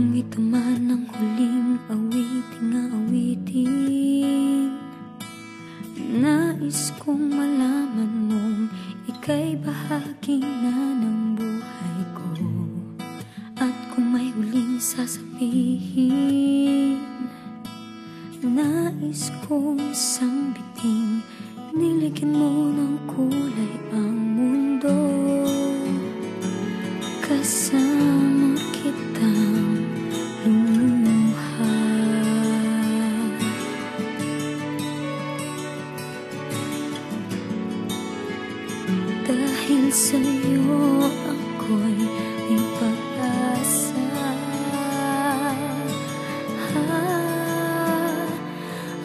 Kung ito man ang huling awiting nais kong malaman mong ika'y bahagi na ng buhay ko. At kung may huling sasabihin, nais kong isang biting niligyan mo ng kulay ang mundo. Kasama kitang lumuha. Dahil sa'yo ako'y may pag-asa.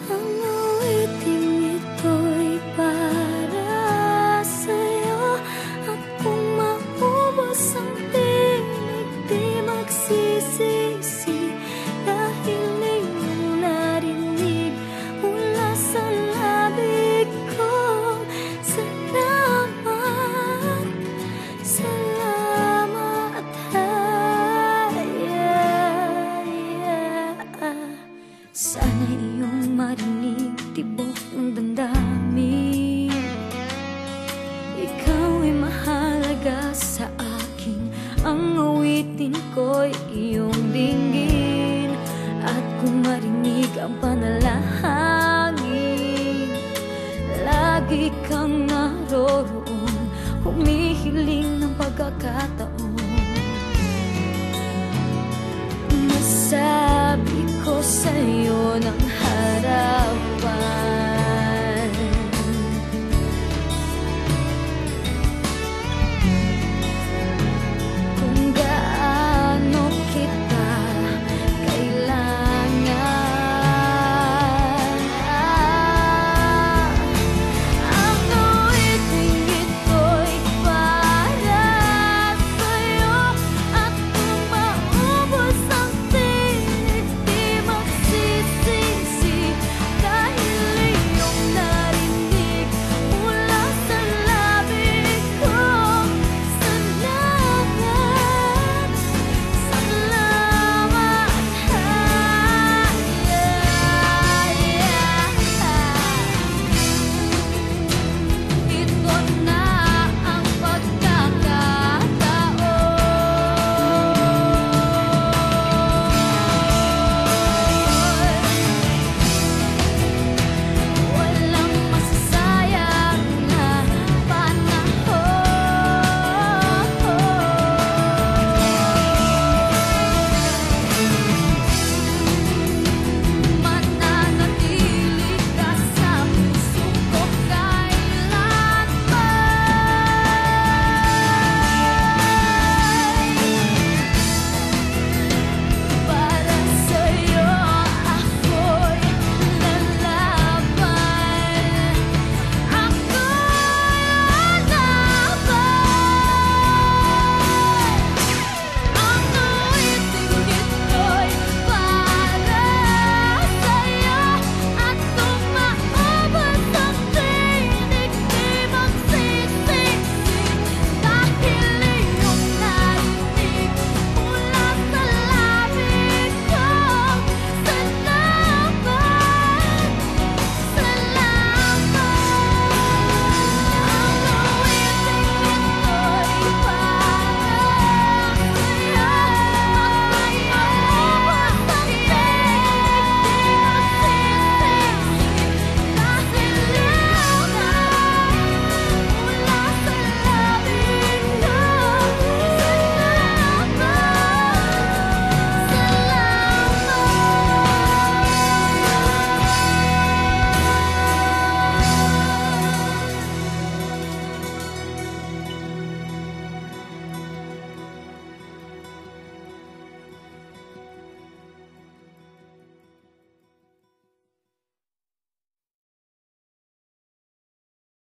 Ang awiting ito'y para sa'yo. At kung maubos ang tinig, di magsisisi. Dahil iyong narinig mula sa labig ko. Salamat, salamat, sana iyong marinig tibok ng damdamin. Ikaw ay mahalaga sa akin. Ang awitin ko'y iyong dinggin. At kung marinig ang panalangin, lagi kang naroroon, humihiling ng pagkakataon. Masabi ko sa'yo ng